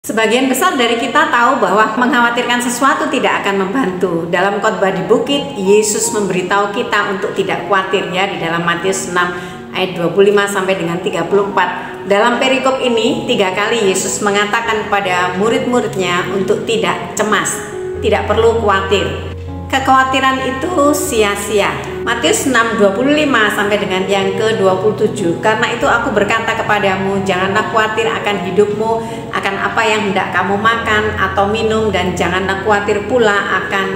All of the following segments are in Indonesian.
Sebagian besar dari kita tahu bahwa mengkhawatirkan sesuatu tidak akan membantu. Dalam khotbah di bukit, Yesus memberitahu kita untuk tidak khawatir ya, di dalam Matius 6 ayat 25 sampai dengan 34. Dalam perikop ini 3 kali Yesus mengatakan kepada murid-muridnya untuk tidak cemas, tidak perlu khawatir. Kekhawatiran itu sia-sia. Matius 6:25 sampai dengan yang ke-27. Karena itu aku berkata kepadamu, janganlah khawatir akan hidupmu, akan apa yang hendak kamu makan atau minum, dan janganlah khawatir pula akan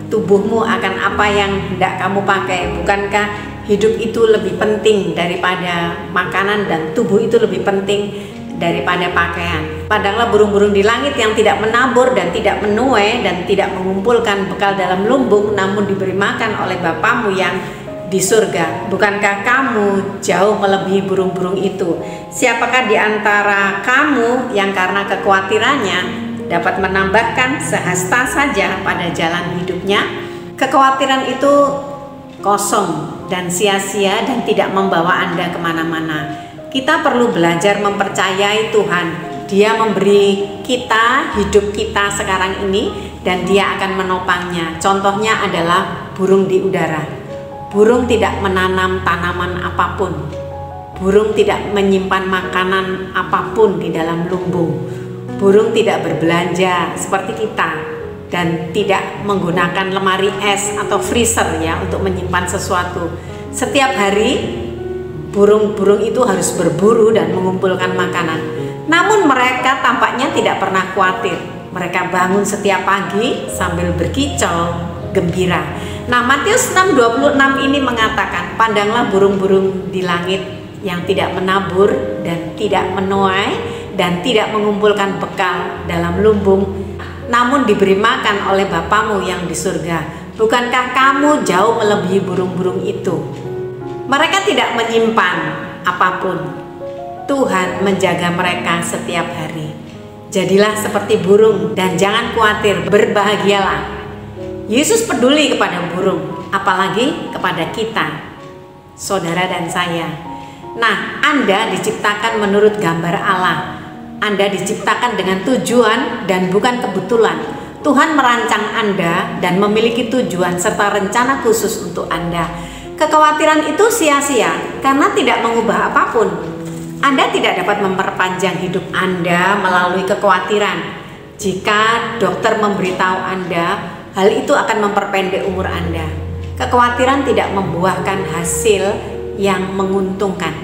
tubuhmu, akan apa yang hendak kamu pakai. Bukankah hidup itu lebih penting daripada makanan, dan tubuh itu lebih penting daripada pakaian? Pandanglah burung-burung di langit yang tidak menabur dan tidak menuai dan tidak mengumpulkan bekal dalam lumbung, namun diberi makan oleh Bapamu yang di surga. Bukankah kamu jauh melebihi burung-burung itu? Siapakah di antara kamu yang karena kekhawatirannya dapat menambahkan sehasta saja pada jalan hidupnya? Kekhawatiran itu kosong dan sia-sia dan tidak membawa Anda kemana-mana. Kita perlu belajar mempercayai Tuhan. Dia memberi kita hidup kita sekarang ini, dan Dia akan menopangnya. Contohnya adalah burung di udara. Burung tidak menanam tanaman apapun. Burung tidak menyimpan makanan apapun di dalam lumbung. Burung tidak berbelanja seperti kita dan tidak menggunakan lemari es atau freezer ya untuk menyimpan sesuatu. Setiap hari burung-burung itu harus berburu dan mengumpulkan makanan. Namun mereka tampaknya tidak pernah khawatir. Mereka bangun setiap pagi sambil berkicau gembira. Nah, Matius 6:26 ini mengatakan, pandanglah burung-burung di langit yang tidak menabur dan tidak menuai dan tidak mengumpulkan bekal dalam lumbung, namun diberi makan oleh Bapamu yang di surga. Bukankah kamu jauh melebihi burung-burung itu? Mereka tidak menyimpan apapun. Tuhan menjaga mereka setiap hari. Jadilah seperti burung dan jangan khawatir, berbahagialah. Yesus peduli kepada burung, apalagi kepada kita, saudara dan saya. Nah, Anda diciptakan menurut gambar Allah. Anda diciptakan dengan tujuan dan bukan kebetulan. Tuhan merancang Anda dan memiliki tujuan serta rencana khusus untuk Anda. Kekhawatiran itu sia-sia karena tidak mengubah apapun. Anda tidak dapat memperpanjang hidup Anda melalui kekhawatiran. Jika dokter memberitahu Anda, hal itu akan memperpendek umur Anda. Kekhawatiran tidak membuahkan hasil yang menguntungkan.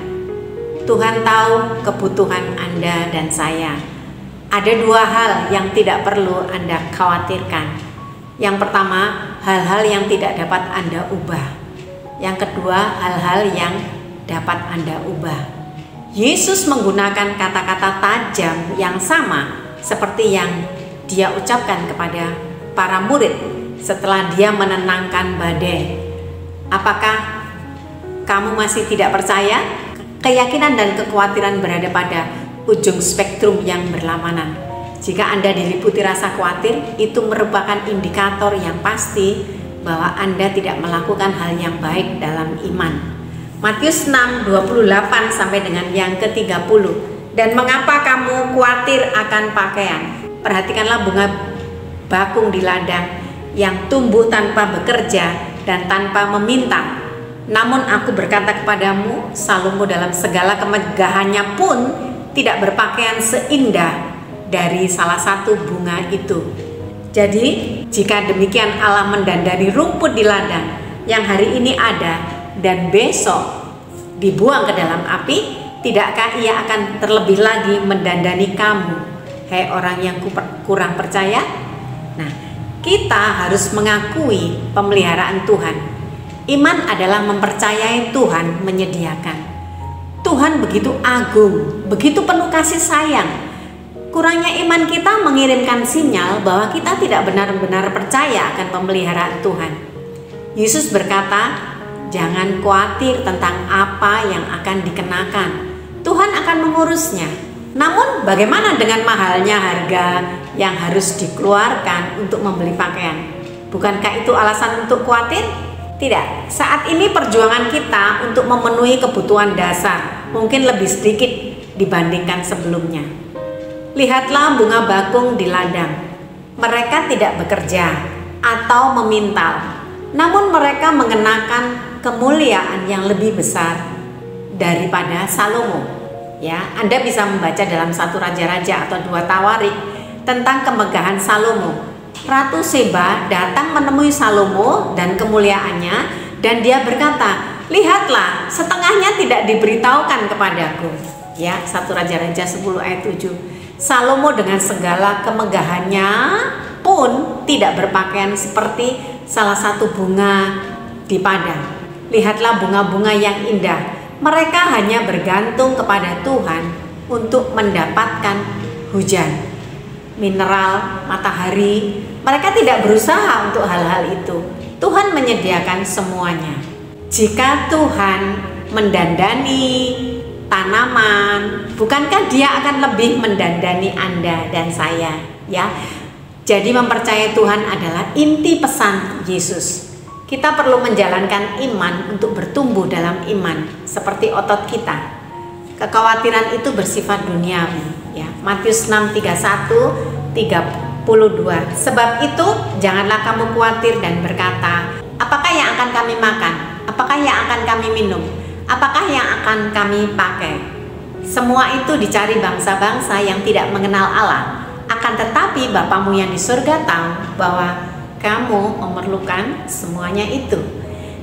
Tuhan tahu kebutuhan Anda dan saya. Ada 2 hal yang tidak perlu Anda khawatirkan. Yang pertama, hal-hal yang tidak dapat Anda ubah. Yang kedua, hal-hal yang dapat Anda ubah. Yesus menggunakan kata-kata tajam yang sama seperti yang Dia ucapkan kepada para murid setelah Dia menenangkan badai. Apakah kamu masih tidak percaya? Keyakinan dan kekhawatiran berada pada ujung spektrum yang berlawanan. Jika Anda diliputi rasa khawatir, itu merupakan indikator yang pasti bahwa Anda tidak melakukan hal yang baik dalam iman. Matius 6:28 sampai dengan yang ke-30. Dan mengapa kamu khawatir akan pakaian? Perhatikanlah bunga bakung di ladang yang tumbuh tanpa bekerja dan tanpa meminta. Namun aku berkata kepadamu, Salomo dalam segala kemegahannya pun tidak berpakaian seindah dari salah satu bunga itu. Jadi, jika demikian Allah mendandani rumput di ladang yang hari ini ada dan besok dibuang ke dalam api, tidakkah Ia akan terlebih lagi mendandani kamu, hai orang yang kurang percaya? Nah, kita harus mengakui pemeliharaan Tuhan. Iman adalah mempercayai Tuhan menyediakan. Tuhan begitu agung, begitu penuh kasih sayang. Kurangnya iman kita mengirimkan sinyal bahwa kita tidak benar-benar percaya akan pemeliharaan Tuhan. Yesus berkata, jangan khawatir tentang apa yang akan dikenakan. Tuhan akan mengurusnya. Namun bagaimana dengan mahalnya harga yang harus dikeluarkan untuk membeli pakaian? Bukankah itu alasan untuk khawatir? Tidak. Saat ini perjuangan kita untuk memenuhi kebutuhan dasar mungkin lebih sedikit dibandingkan sebelumnya. Lihatlah bunga bakung di ladang. Mereka tidak bekerja atau memintal, namun mereka mengenakan kemuliaan yang lebih besar daripada Salomo. Ya, Anda bisa membaca dalam 1 Raja-Raja atau 2 Tawarik tentang kemegahan Salomo. Ratu Seba datang menemui Salomo dan kemuliaannya, dan dia berkata, "Lihatlah, setengahnya tidak diberitahukan kepadaku." Ya, 1 Raja-Raja 10 ayat 7. Salomo dengan segala kemegahannya pun tidak berpakaian seperti salah satu bunga di padang. Lihatlah bunga-bunga yang indah. Mereka hanya bergantung kepada Tuhan untuk mendapatkan hujan, mineral, matahari. Mereka tidak berusaha untuk hal-hal itu. Tuhan menyediakan semuanya. Jika Tuhan mendandani tanaman, bukankah Dia akan lebih mendandani Anda dan saya, ya? Jadi mempercayai Tuhan adalah inti pesan Yesus. Kita perlu menjalankan iman untuk bertumbuh dalam iman, seperti otot kita. Kekhawatiran itu bersifat duniawi, ya. Matius 6:31-32. Sebab itu janganlah kamu khawatir dan berkata, apakah yang akan kami makan? Apakah yang akan kami minum? Apakah yang akan kami pakai? Semua itu dicari bangsa-bangsa yang tidak mengenal Allah. Akan tetapi Bapamu yang di surga tahu bahwa kamu memerlukan semuanya itu.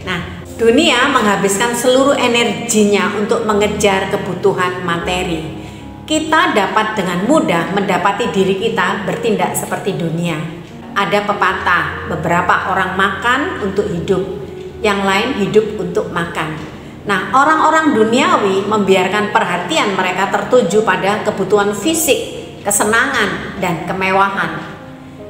Nah, dunia menghabiskan seluruh energinya untuk mengejar kebutuhan materi. Kita dapat dengan mudah mendapati diri kita bertindak seperti dunia. Ada pepatah, beberapa orang makan untuk hidup, yang lain hidup untuk makan. Nah, orang-orang duniawi membiarkan perhatian mereka tertuju pada kebutuhan fisik, kesenangan, dan kemewahan.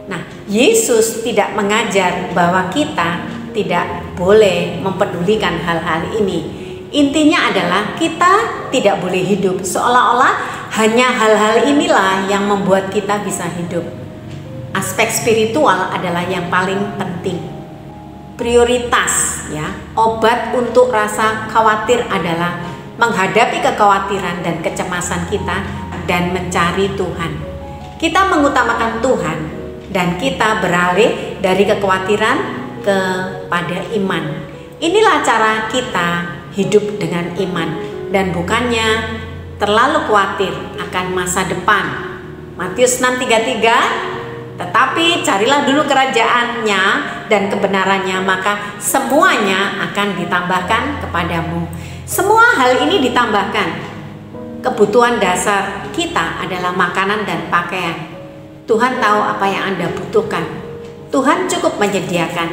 Nah, Yesus tidak mengajar bahwa kita tidak boleh mempedulikan hal-hal ini. Intinya adalah kita tidak boleh hidup seolah-olah hanya hal-hal inilah yang membuat kita bisa hidup. Aspek spiritual adalah yang paling penting. Prioritas, ya. Obat untuk rasa khawatir adalah menghadapi kekhawatiran dan kecemasan kita dan mencari Tuhan. Kita mengutamakan Tuhan dan kita beralih dari kekhawatiran kepada iman. Inilah cara kita hidup dengan iman dan bukannya terlalu khawatir akan masa depan. Matius 6:33. Tetapi carilah dulu kerajaannya dan kebenarannya, maka semuanya akan ditambahkan kepadamu. Semua hal ini ditambahkan. Kebutuhan dasar kita adalah makanan dan pakaian. Tuhan tahu apa yang Anda butuhkan. Tuhan cukup menyediakan.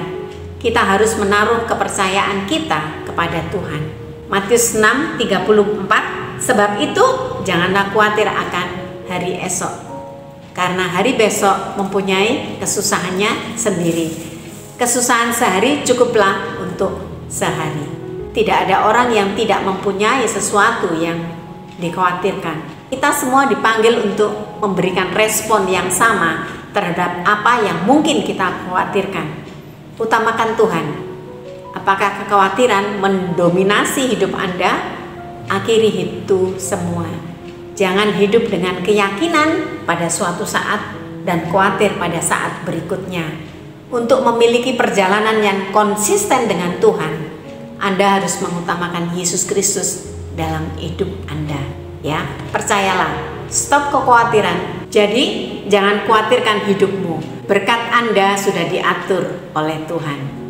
Kita harus menaruh kepercayaan kita kepada Tuhan. Matius 6:34. Sebab itu janganlah khawatir akan hari esok, karena hari besok mempunyai kesusahannya sendiri. Kesusahan sehari cukuplah untuk sehari. Tidak ada orang yang tidak mempunyai sesuatu yang dikhawatirkan. Kita semua dipanggil untuk memberikan respon yang sama terhadap apa yang mungkin kita khawatirkan. Utamakan Tuhan. Apakah kekhawatiran mendominasi hidup Anda? Akhiri itu semua. Jangan hidup dengan keyakinan pada suatu saat dan khawatir pada saat berikutnya. Untuk memiliki perjalanan yang konsisten dengan Tuhan, Anda harus mengutamakan Yesus Kristus dalam hidup Anda. Ya, percayalah, stop kekhawatiran. Jadi, jangan khawatirkan hidupmu. Berkat Anda sudah diatur oleh Tuhan.